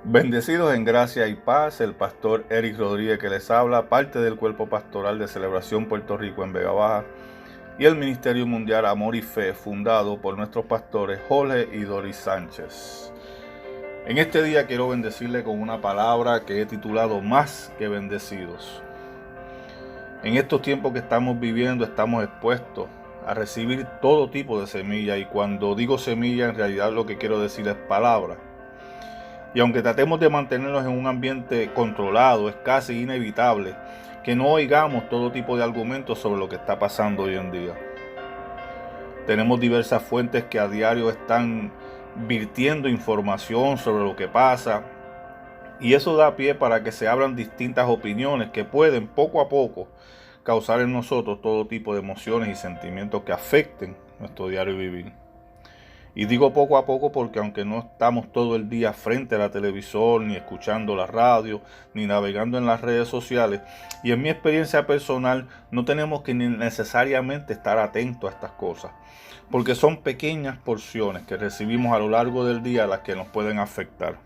Bendecidos en gracia y paz, el pastor Eric Rodríguez que les habla, parte del cuerpo pastoral de Celebración Puerto Rico en Vega Baja y el Ministerio Mundial Amor y Fe, fundado por nuestros pastores Jorge y Doris Sánchez. En este día quiero bendecirle con una palabra que he titulado Más que bendecidos. En estos tiempos que estamos viviendo estamos expuestos a recibir todo tipo de semilla, y cuando digo semilla en realidad lo que quiero decir es palabra. Y aunque tratemos de mantenernos en un ambiente controlado, es casi inevitable que no oigamos todo tipo de argumentos sobre lo que está pasando hoy en día. Tenemos diversas fuentes que a diario están virtiendo información sobre lo que pasa, y eso da pie para que se abran distintas opiniones que pueden poco a poco causar en nosotros todo tipo de emociones y sentimientos que afecten nuestro diario vivir. Y digo poco a poco porque aunque no estamos todo el día frente a la televisor, ni escuchando la radio, ni navegando en las redes sociales, y en mi experiencia personal no tenemos que necesariamente estar atentos a estas cosas, porque son pequeñas porciones que recibimos a lo largo del día las que nos pueden afectar.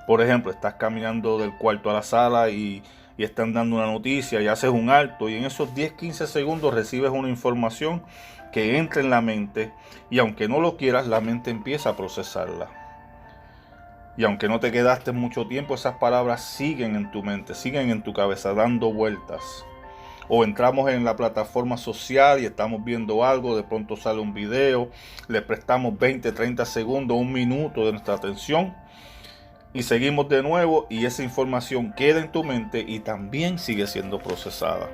Por ejemplo, estás caminando del cuarto a la sala y están dando una noticia y haces un alto, y en esos 10-15 segundos recibes una información que entra en la mente, y aunque no lo quieras, la mente empieza a procesarla. Y aunque no te quedaste mucho tiempo, esas palabras siguen en tu mente, siguen en tu cabeza dando vueltas. O entramos en la plataforma social y estamos viendo algo, de pronto sale un video, le prestamos 20-30 segundos, un minuto de nuestra atención y seguimos de nuevo, y esa información queda en tu mente y también sigue siendo procesada.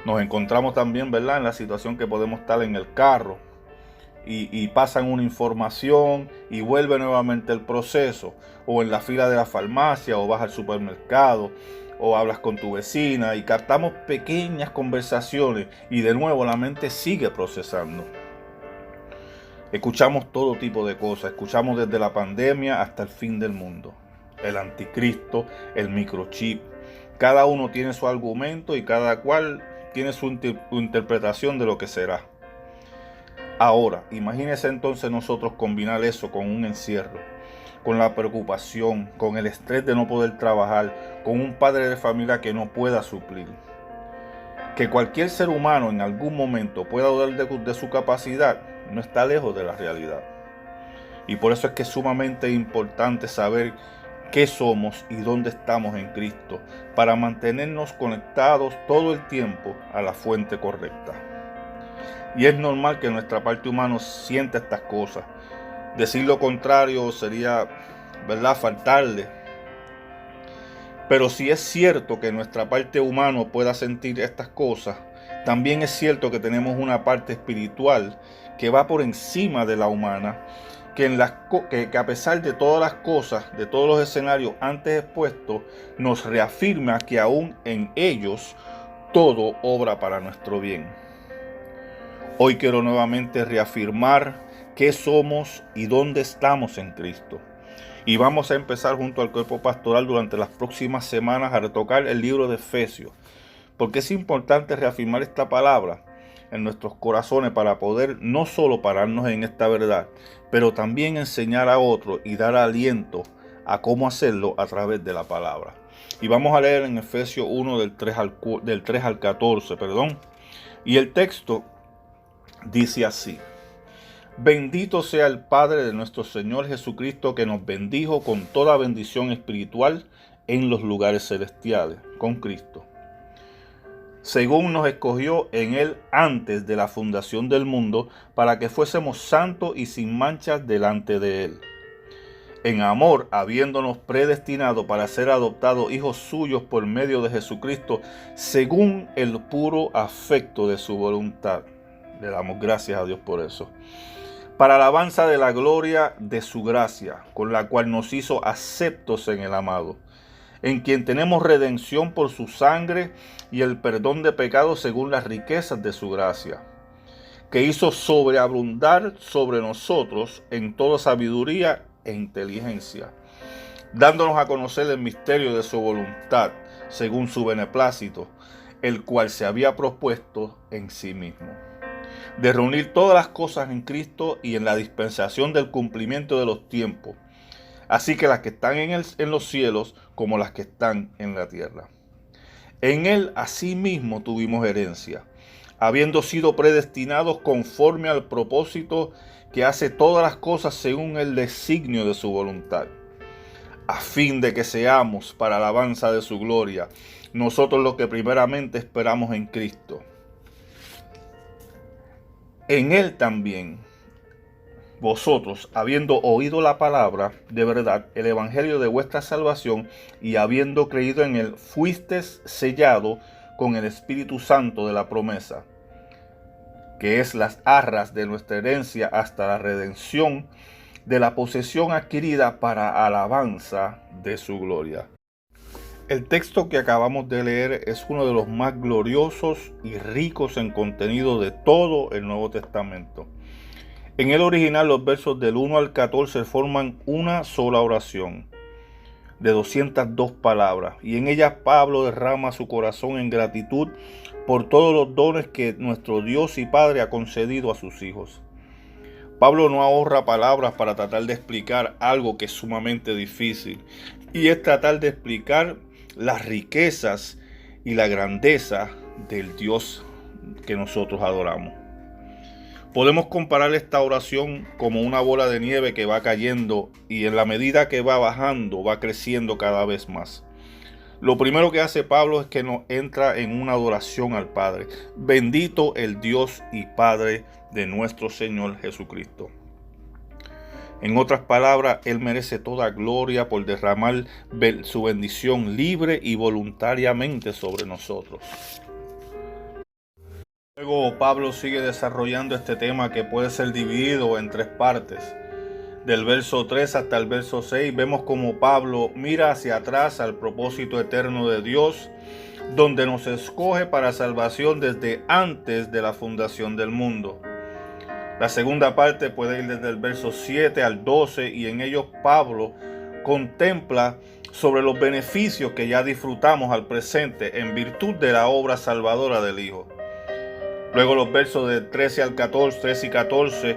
Nos encontramos también, ¿verdad?, en la situación que podemos estar en el carro y pasan una información y vuelve nuevamente el proceso, o en la fila de la farmacia, o vas al supermercado, o hablas con tu vecina y captamos pequeñas conversaciones y de nuevo la mente sigue procesando. Escuchamos todo tipo de cosas, escuchamos desde la pandemia hasta el fin del mundo, el anticristo, el microchip. Cada uno tiene su argumento y cada cual tiene su interpretación de lo que será. Ahora, imagínese entonces nosotros combinar eso con un encierro, con la preocupación, con el estrés de no poder trabajar, con un padre de familia que no pueda suplir. Que cualquier ser humano en algún momento pueda dudar de su capacidad no está lejos de la realidad. Y por eso es que es sumamente importante saber qué somos y dónde estamos en Cristo, para mantenernos conectados todo el tiempo a la fuente correcta. Y es normal que nuestra parte humana sienta estas cosas. Decir lo contrario sería, ¿verdad?, faltarle. Pero si es cierto que nuestra parte humana pueda sentir estas cosas, también es cierto que tenemos una parte espiritual que va por encima de la humana, que a pesar de todas las cosas, de todos los escenarios antes expuestos, nos reafirma que aún en ellos todo obra para nuestro bien. Hoy quiero nuevamente reafirmar qué somos y dónde estamos en Cristo. Y vamos a empezar junto al cuerpo pastoral durante las próximas semanas a retocar el libro de Efesios, porque es importante reafirmar esta palabra en nuestros corazones para poder no solo pararnos en esta verdad, pero también enseñar a otros y dar aliento a cómo hacerlo a través de la palabra. Y vamos a leer en Efesios 1 del 3 al 14, y el texto dice así: Bendito sea el Padre de nuestro Señor Jesucristo, que nos bendijo con toda bendición espiritual en los lugares celestiales, con Cristo, según nos escogió en Él antes de la fundación del mundo, para que fuésemos santos y sin manchas delante de Él. En amor, habiéndonos predestinado para ser adoptados hijos suyos por medio de Jesucristo, según el puro afecto de su voluntad. Le damos gracias a Dios por eso. Para alabanza de la gloria de su gracia, con la cual nos hizo aceptos en el amado, en quien tenemos redención por su sangre y el perdón de pecados según las riquezas de su gracia, que hizo sobreabundar sobre nosotros en toda sabiduría e inteligencia, dándonos a conocer el misterio de su voluntad, según su beneplácito, el cual se había propuesto en sí mismo, de reunir todas las cosas en Cristo y en la dispensación del cumplimiento de los tiempos, así que las que están en los cielos como las que están en la tierra. En él asimismo tuvimos herencia, habiendo sido predestinados conforme al propósito que hace todas las cosas según el designio de su voluntad, a fin de que seamos para alabanza de su gloria, nosotros los que primeramente esperamos en Cristo. En él también vosotros, habiendo oído la palabra de verdad, el evangelio de vuestra salvación, y habiendo creído en él, fuisteis sellado con el Espíritu Santo de la promesa, que es las arras de nuestra herencia hasta la redención de la posesión adquirida para alabanza de su gloria. El texto que acabamos de leer es uno de los más gloriosos y ricos en contenido de todo el Nuevo Testamento. En el original, los versos del 1 al 14 forman una sola oración de 202 palabras, y en ella Pablo derrama su corazón en gratitud por todos los dones que nuestro Dios y Padre ha concedido a sus hijos. Pablo no ahorra palabras para tratar de explicar algo que es sumamente difícil, y es tratar de explicar las riquezas y la grandeza del Dios que nosotros adoramos. Podemos comparar esta oración como una bola de nieve que va cayendo y en la medida que va bajando, va creciendo cada vez más. Lo primero que hace Pablo es que nos entra en una adoración al Padre. Bendito el Dios y Padre de nuestro Señor Jesucristo. En otras palabras, Él merece toda gloria por derramar su bendición libre y voluntariamente sobre nosotros. Luego Pablo sigue desarrollando este tema que puede ser dividido en tres partes. Del verso 3 hasta el verso 6 vemos como Pablo mira hacia atrás al propósito eterno de Dios, donde nos escoge para salvación desde antes de la fundación del mundo. La segunda parte puede ir desde el verso 7 al 12 y en ellos Pablo contempla sobre los beneficios que ya disfrutamos al presente en virtud de la obra salvadora del Hijo. Luego los versos de 13 al 14, 13 y 14,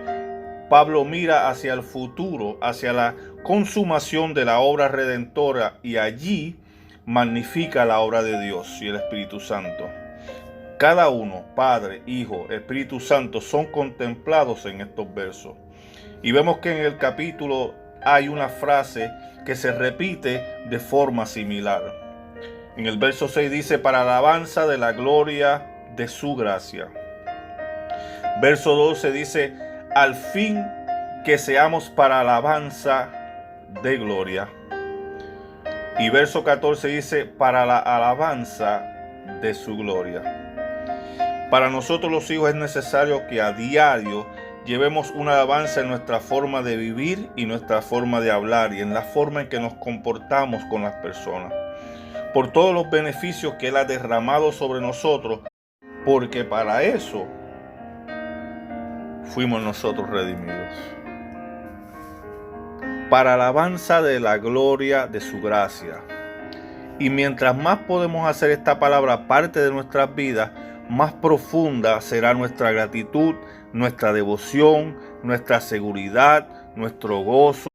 Pablo mira hacia el futuro, hacia la consumación de la obra redentora y allí magnifica la obra de Dios y el Espíritu Santo. Cada uno, Padre, Hijo, Espíritu Santo, son contemplados en estos versos. Y vemos que en el capítulo hay una frase que se repite de forma similar. En el verso 6 dice, para alabanza de la gloria de su gracia. Verso 12 dice, al fin que seamos para alabanza de gloria. Y verso 14 dice, para la alabanza de su gloria. Para nosotros los hijos es necesario que a diario llevemos una alabanza en nuestra forma de vivir y nuestra forma de hablar y en la forma en que nos comportamos con las personas. Por todos los beneficios que Él ha derramado sobre nosotros, porque para eso fuimos nosotros redimidos. Para alabanza de la gloria de su gracia. Y mientras más podemos hacer esta palabra parte de nuestras vidas, más profunda será nuestra gratitud, nuestra devoción, nuestra seguridad, nuestro gozo.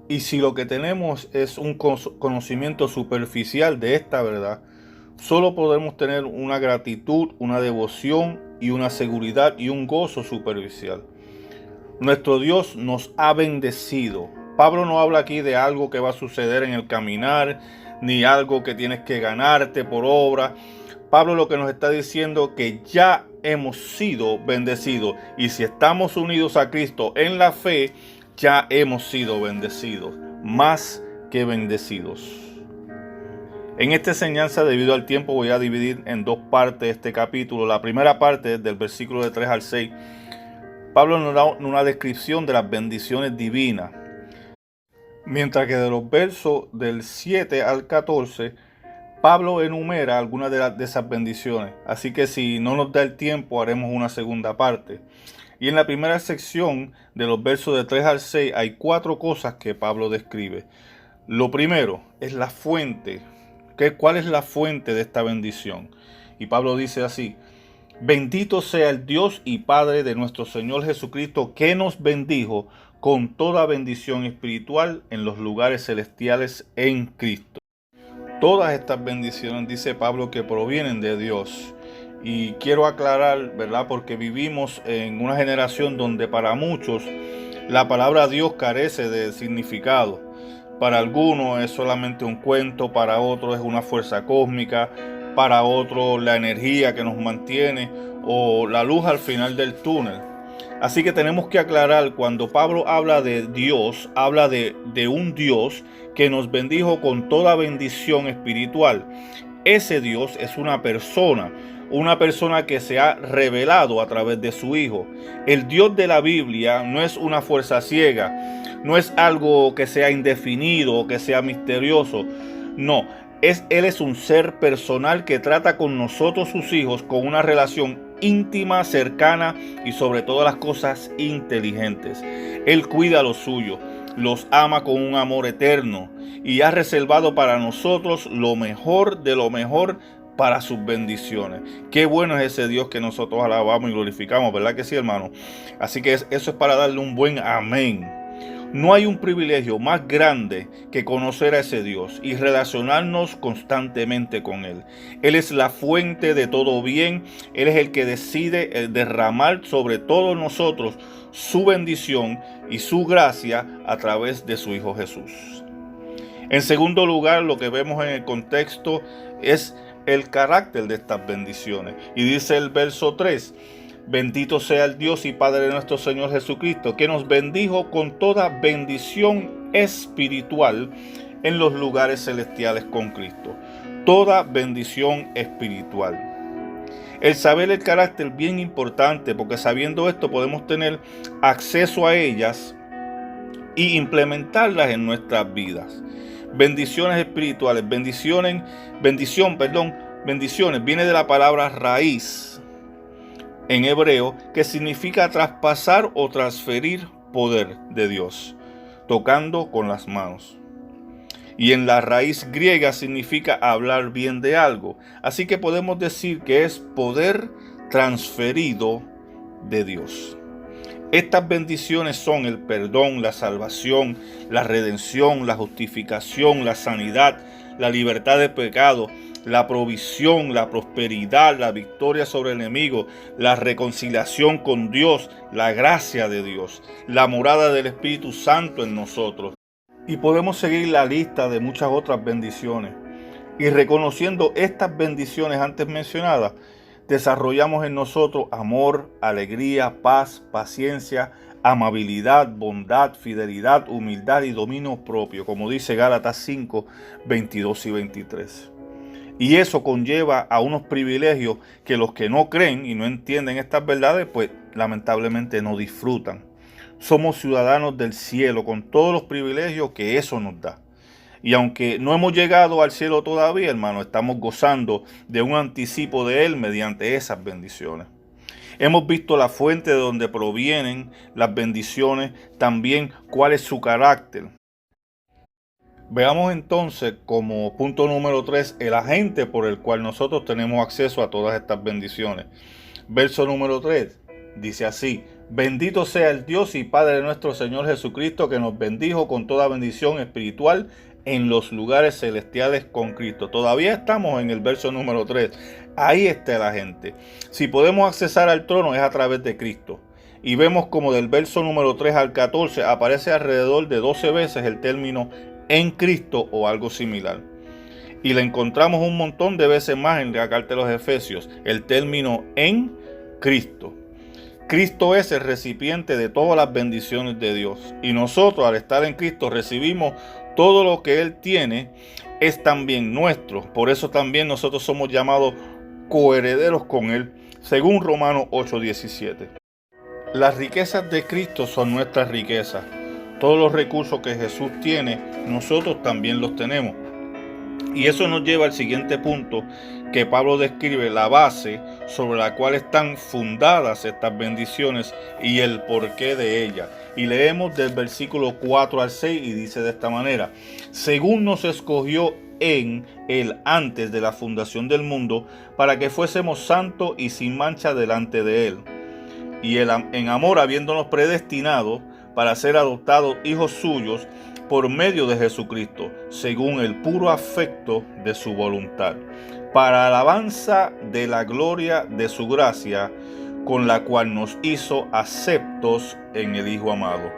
Y si lo que tenemos es un conocimiento superficial de esta verdad, solo podemos tener una gratitud, una devoción y una seguridad y un gozo superficial. Nuestro Dios nos ha bendecido. Pablo no habla aquí de algo que va a suceder en el caminar, ni algo que tienes que ganarte por obra. Pablo lo que nos está diciendo es que ya hemos sido bendecidos. Y si estamos unidos a Cristo en la fe, ya hemos sido bendecidos. Más que bendecidos. En esta enseñanza, debido al tiempo, voy a dividir en dos partes este capítulo. La primera parte, del versículo de 3 al 6, Pablo nos da una descripción de las bendiciones divinas. Mientras que de los versos del 7 al 14, Pablo enumera algunas de esas bendiciones. Así que si no nos da el tiempo, haremos una segunda parte. Y en la primera sección, de los versos de 3 al 6, hay 4 cosas que Pablo describe. Lo primero es la fuente. ¿Cuál es la fuente de esta bendición? Y Pablo dice así: bendito sea el Dios y Padre de nuestro Señor Jesucristo, que nos bendijo con toda bendición espiritual en los lugares celestiales en Cristo. Todas estas bendiciones, dice Pablo, que provienen de Dios. Y quiero aclarar, ¿verdad? Porque vivimos en una generación donde para muchos la palabra Dios carece de significado. Para algunos es solamente un cuento, para otros es una fuerza cósmica, para otros la energía que nos mantiene o la luz al final del túnel. Así que tenemos que aclarar, cuando Pablo habla de Dios, habla de un Dios que nos bendijo con toda bendición espiritual. Ese Dios es una persona que se ha revelado a través de su Hijo. El Dios de la Biblia no es una fuerza ciega, no es algo que sea indefinido o que sea misterioso. No, Él es un ser personal que trata con nosotros, sus hijos, con una relación íntima, cercana y sobre todas las cosas inteligentes. Él cuida a los suyos, los ama con un amor eterno y ha reservado para nosotros lo mejor de lo mejor para sus bendiciones. Qué bueno es ese Dios que nosotros alabamos y glorificamos, ¿verdad que sí, hermano? Así que eso es para darle un buen amén. No hay un privilegio más grande que conocer a ese Dios y relacionarnos constantemente con Él. Él es la fuente de todo bien. Él es el que decide derramar sobre todos nosotros su bendición y su gracia a través de su Hijo Jesús. En segundo lugar, lo que vemos en el contexto es el carácter de estas bendiciones. Y dice el verso 3: bendito sea el Dios y Padre de nuestro Señor Jesucristo, que nos bendijo con toda bendición espiritual en los lugares celestiales con Cristo. Toda bendición espiritual. El saber el carácter es bien importante, porque sabiendo esto podemos tener acceso a ellas y implementarlas en nuestras vidas. Bendiciones espirituales. Bendiciones viene de la palabra raíz en hebreo, que significa traspasar o transferir poder de Dios, tocando con las manos. Y en la raíz griega significa hablar bien de algo. Así que podemos decir que es poder transferido de Dios. Estas bendiciones son el perdón, la salvación, la redención, la justificación, la sanidad, la libertad de pecado, la provisión, la prosperidad, la victoria sobre el enemigo, la reconciliación con Dios, la gracia de Dios, la morada del Espíritu Santo en nosotros. Y podemos seguir la lista de muchas otras bendiciones. Y reconociendo estas bendiciones antes mencionadas, desarrollamos en nosotros amor, alegría, paz, paciencia, amabilidad, bondad, fidelidad, humildad y dominio propio, como dice Gálatas 5, 22 y 23. Y eso conlleva a unos privilegios que los que no creen y no entienden estas verdades, pues lamentablemente no disfrutan. Somos ciudadanos del cielo con todos los privilegios que eso nos da. Y aunque no hemos llegado al cielo todavía, hermano, estamos gozando de un anticipo de Él mediante esas bendiciones. Hemos visto la fuente de donde provienen las bendiciones, también cuál es su carácter. Veamos entonces como punto número 3 el agente por el cual nosotros tenemos acceso a todas estas bendiciones. Verso número 3 dice así: bendito sea el Dios y Padre de nuestro Señor Jesucristo, que nos bendijo con toda bendición espiritual en los lugares celestiales con Cristo. Todavía estamos en el verso número 3. Ahí está el agente. Si podemos accesar al trono es a través de Cristo. Y vemos como del verso número 3 al 14 aparece alrededor de 12 veces el término en Cristo o algo similar. Y le encontramos un montón de veces más en la carta de los Efesios, el término en Cristo. Cristo es el recipiente de todas las bendiciones de Dios. Y nosotros, al estar en Cristo, recibimos todo lo que Él tiene, es también nuestro. Por eso también nosotros somos llamados coherederos con Él, según Romanos 8:17. Las riquezas de Cristo son nuestras riquezas. Todos los recursos que Jesús tiene, nosotros también los tenemos. Y eso nos lleva al siguiente punto que Pablo describe, la base sobre la cual están fundadas estas bendiciones y el porqué de ellas. Y leemos del versículo 4 al 6 y dice de esta manera: según nos escogió en Él antes de la fundación del mundo, para que fuésemos santos y sin mancha delante de Él. Y Él, en amor, habiéndonos predestinado para ser adoptados hijos suyos por medio de Jesucristo, según el puro afecto de su voluntad, para alabanza de la gloria de su gracia, con la cual nos hizo aceptos en el Hijo amado.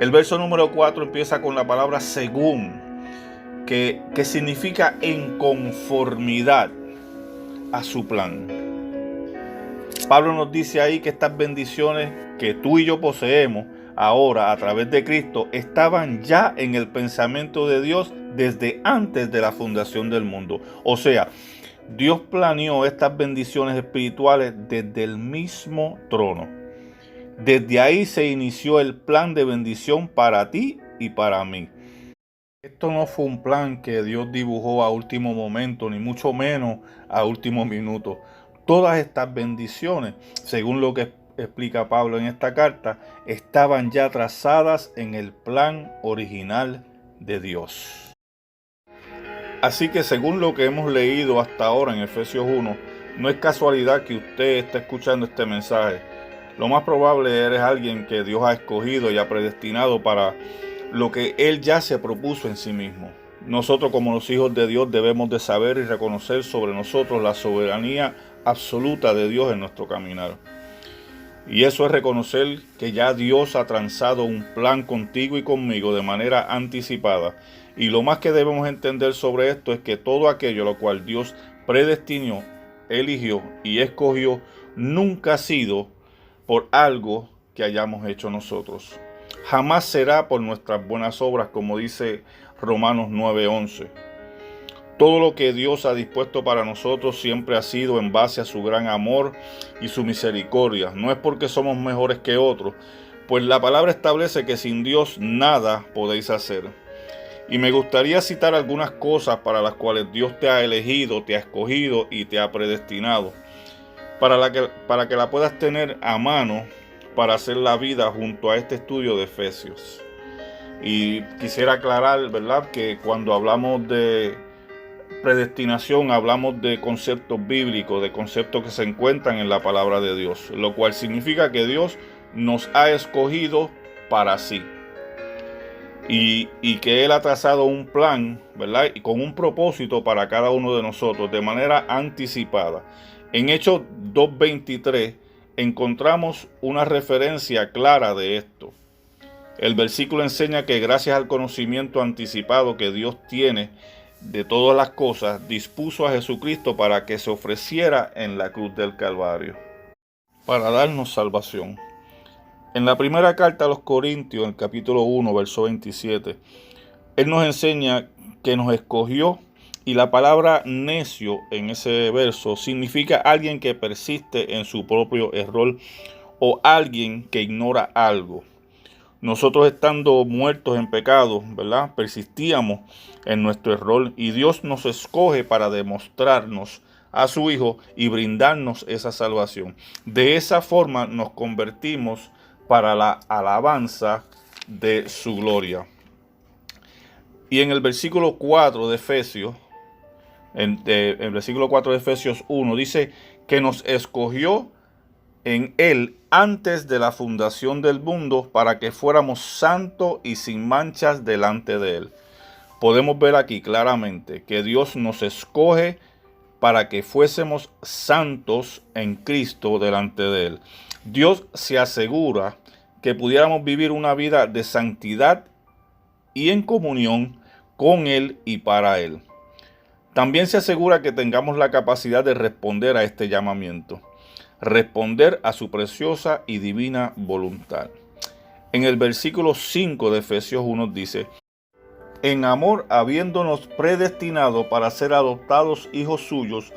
El verso número 4 empieza con la palabra según, que significa en conformidad a su plan. Pablo nos dice ahí que estas bendiciones que tú y yo poseemos ahora a través de Cristo estaban ya en el pensamiento de Dios desde antes de la fundación del mundo. O sea, Dios planeó estas bendiciones espirituales desde el mismo trono. Desde ahí se inició el plan de bendición para ti y para mí. Esto no fue un plan que Dios dibujó a último momento, ni mucho menos a último minuto. Todas estas bendiciones, según lo que explica Pablo en esta carta, estaban ya trazadas en el plan original de Dios. Así que según lo que hemos leído hasta ahora en Efesios 1, no es casualidad que usted esté escuchando este mensaje. Lo más probable eres alguien que Dios ha escogido y ha predestinado para lo que Él ya se propuso en sí mismo. Nosotros como los hijos de Dios debemos de saber y reconocer sobre nosotros la soberanía absoluta de Dios en nuestro caminar. Y eso es reconocer que ya Dios ha trazado un plan contigo y conmigo de manera anticipada. Y lo más que debemos entender sobre esto es que todo aquello lo cual Dios predestinó, eligió y escogió nunca ha sido por algo que hayamos hecho nosotros. Jamás será por nuestras buenas obras, como dice Romanos 9:11. Todo lo que Dios ha dispuesto para nosotros siempre ha sido en base a su gran amor y su misericordia. No es porque somos mejores que otros, pues la palabra establece que sin Dios nada podéis hacer. Y me gustaría citar algunas cosas para las cuales Dios te ha elegido, te ha escogido y te ha predestinado, para que la puedas tener a mano para hacer la vida junto a este estudio de Efesios. Y quisiera aclarar, ¿verdad?, que cuando hablamos de predestinación hablamos de conceptos bíblicos, de conceptos que se encuentran en la palabra de Dios, lo cual significa que Dios nos ha escogido para sí. Y que Él ha trazado un plan, ¿verdad?, y con un propósito para cada uno de nosotros de manera anticipada. En Hechos 2:23 encontramos una referencia clara de esto. El versículo enseña que gracias al conocimiento anticipado que Dios tiene de todas las cosas, dispuso a Jesucristo para que se ofreciera en la cruz del Calvario, para darnos salvación. En la primera carta a los Corintios, en el capítulo 1, verso 27, Él nos enseña que nos escogió, y la palabra necio en ese verso significa alguien que persiste en su propio error o alguien que ignora algo. Nosotros estando muertos en pecado, ¿verdad?, persistíamos en nuestro error y Dios nos escoge para demostrarnos a su Hijo y brindarnos esa salvación. De esa forma nos convertimos para la alabanza de su gloria. Y en el versículo 4 de Efesios, en el versículo 4 de Efesios 1, dice que nos escogió en Él antes de la fundación del mundo para que fuéramos santos y sin manchas delante de Él. Podemos ver aquí claramente que Dios nos escoge para que fuésemos santos en Cristo delante de Él. Dios se asegura que pudiéramos vivir una vida de santidad y en comunión con Él y para Él. También se asegura que tengamos la capacidad de responder a este llamamiento, responder a su preciosa y divina voluntad. En el versículo 5 de Efesios 1 dice: en amor habiéndonos predestinado para ser adoptados hijos suyos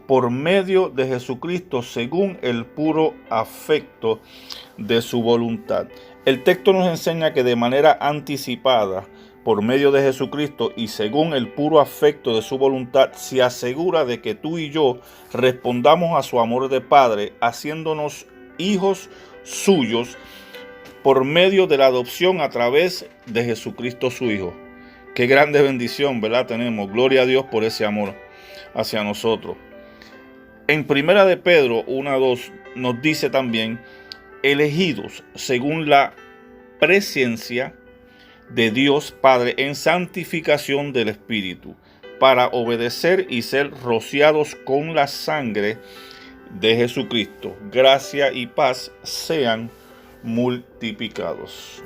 por medio de Jesucristo según el puro afecto de su voluntad. El texto nos enseña que de manera anticipada, por medio de Jesucristo y según el puro afecto de su voluntad, se asegura de que tú y yo respondamos a su amor de Padre, haciéndonos hijos suyos por medio de la adopción a través de Jesucristo su Hijo. Qué grande bendición, ¿verdad? Tenemos. Gloria a Dios por ese amor hacia nosotros. En Primera de Pedro 1:2 nos dice también elegidos según la presciencia de Dios Padre en santificación del Espíritu, para obedecer y ser rociados con la sangre de Jesucristo. Gracia y paz sean multiplicados.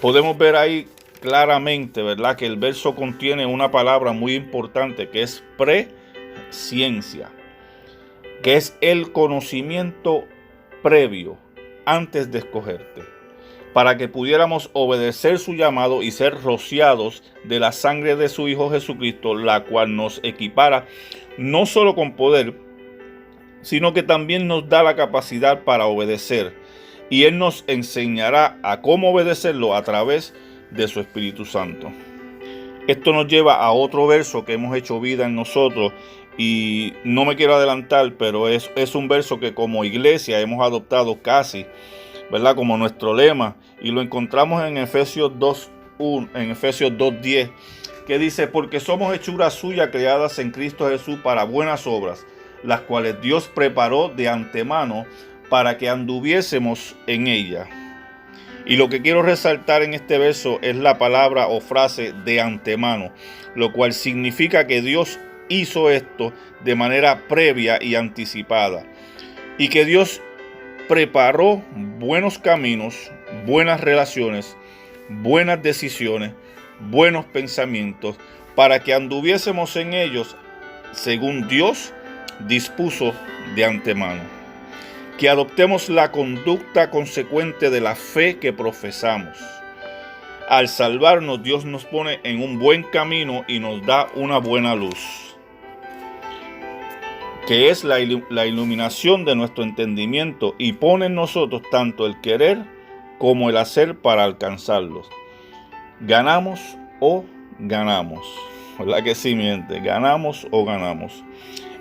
Podemos ver ahí claramente, ¿verdad?, que el verso contiene una palabra muy importante que es presciencia, que es el conocimiento previo antes de escogerte, para que pudiéramos obedecer su llamado y ser rociados de la sangre de su Hijo Jesucristo, la cual nos equipara no solo con poder, sino que también nos da la capacidad para obedecer. Y Él nos enseñará a cómo obedecerlo a través de su Espíritu Santo. Esto nos lleva a otro verso que hemos hecho vida en nosotros, y no me quiero adelantar, pero es un verso que como iglesia hemos adoptado casi, ¿verdad?, como nuestro lema, y lo encontramos en Efesios 2:1, en Efesios 2:10, que dice: porque somos hechura suya, creadas en Cristo Jesús para buenas obras, las cuales Dios preparó de antemano para que anduviésemos en ella. Y lo que quiero resaltar en este verso es la palabra o frase de antemano, lo cual significa que Dios hizo esto de manera previa y anticipada, y que Dios preparó buenos caminos, buenas relaciones, buenas decisiones, buenos pensamientos, para que anduviésemos en ellos según Dios dispuso de antemano. Que adoptemos la conducta consecuente de la fe que profesamos. Al salvarnos, Dios nos pone en un buen camino y nos da una buena luz, que es la iluminación de nuestro entendimiento, y pone en nosotros tanto el querer como el hacer para alcanzarlos. Ganamos o ganamos. ¿Verdad que sí, mi gente? Ganamos o ganamos.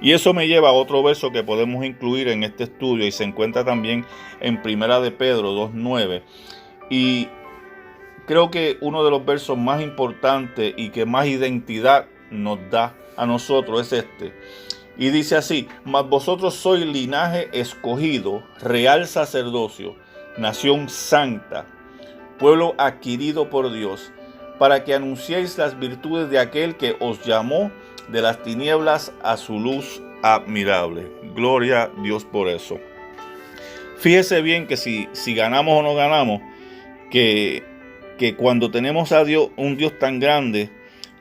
Y eso me lleva a otro verso que podemos incluir en este estudio, y se encuentra también en Primera de Pedro 2:9. Y creo que uno de los versos más importantes y que más identidad nos da a nosotros es este. Y dice así: mas vosotros sois linaje escogido, real sacerdocio, nación santa, pueblo adquirido por Dios, para que anunciéis las virtudes de aquel que os llamó de las tinieblas a su luz admirable. Gloria a Dios por eso. Fíjese bien que si ganamos o no ganamos, que cuando tenemos a Dios, un Dios tan grande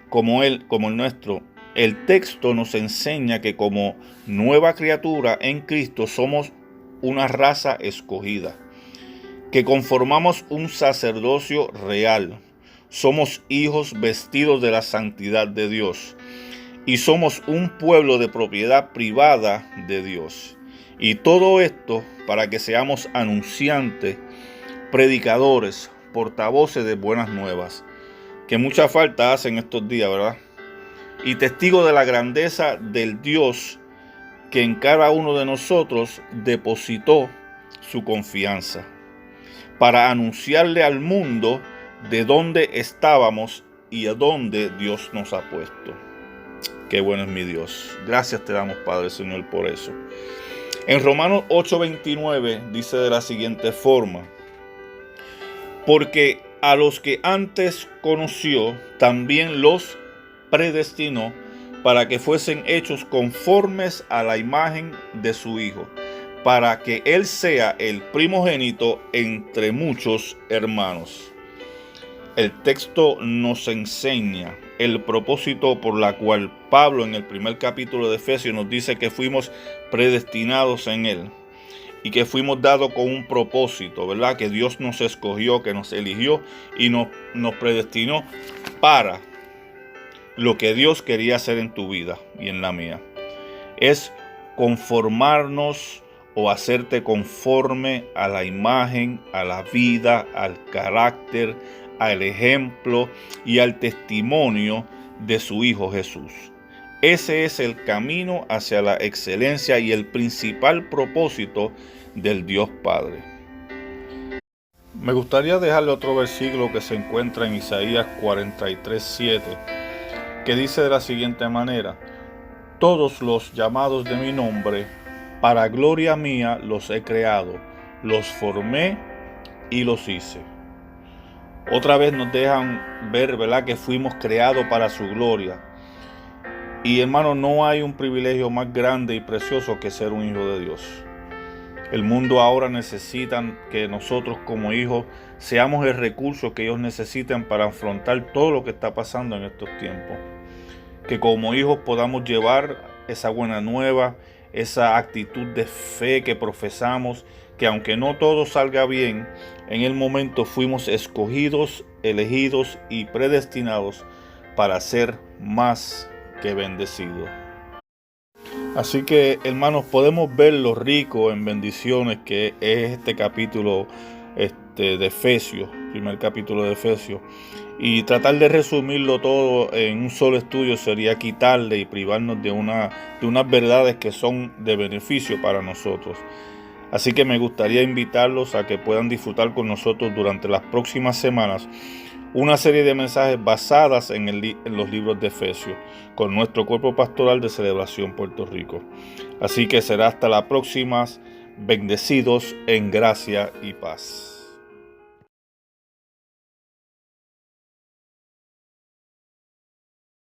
como el nuestro, el texto nos enseña que como nueva criatura en Cristo somos una raza escogida, que conformamos un sacerdocio real, somos hijos vestidos de la santidad de Dios, y somos un pueblo de propiedad privada de Dios. Y todo esto para que seamos anunciantes, predicadores, portavoces de buenas nuevas, que mucha falta hacen estos días, ¿verdad? Y testigos de la grandeza del Dios que en cada uno de nosotros depositó su confianza, para anunciarle al mundo de dónde estábamos y a dónde Dios nos ha puesto. Qué bueno es mi Dios. Gracias te damos, Padre Señor, por eso. En Romanos 8:29 dice de la siguiente forma: porque a los que antes conoció, también los predestinó para que fuesen hechos conformes a la imagen de su Hijo, para que Él sea el primogénito entre muchos hermanos. El texto nos enseña el propósito por la cual Pablo en el primer capítulo de Efesios nos dice que fuimos predestinados en Él y que fuimos dados con un propósito, ¿verdad? Que Dios nos escogió, que nos eligió y nos predestinó para lo que Dios quería hacer en tu vida y en la mía. Es conformarnos o hacerte conforme a la imagen, a la vida, al carácter, al ejemplo y al testimonio de su Hijo Jesús. Ese es el camino hacia la excelencia y el principal propósito del Dios Padre. Me gustaría dejarle otro versículo que se encuentra en Isaías 43:7, que dice de la siguiente manera: todos los llamados de mi nombre, para gloria mía los he creado, los formé y los hice. Otra vez nos dejan ver, ¿verdad?, que fuimos creados para su gloria. Y hermano, no hay un privilegio más grande y precioso que ser un hijo de Dios. El mundo ahora necesita que nosotros como hijos seamos el recurso que ellos necesitan para afrontar todo lo que está pasando en estos tiempos. Que como hijos podamos llevar esa buena nueva, esa actitud de fe que profesamos, que aunque no todo salga bien, en el momento fuimos escogidos, elegidos y predestinados para ser más que bendecidos. Así que, hermanos, podemos ver lo rico en bendiciones que es este capítulo de Efesios, primer capítulo de Efesios. Y tratar de resumirlo todo en un solo estudio sería quitarle y privarnos de unas verdades que son de beneficio para nosotros. Así que me gustaría invitarlos a que puedan disfrutar con nosotros durante las próximas semanas una serie de mensajes basadas en los libros de Efesios, con nuestro cuerpo pastoral de Celebración Puerto Rico. Así que será hasta la próxima, bendecidos en gracia y paz.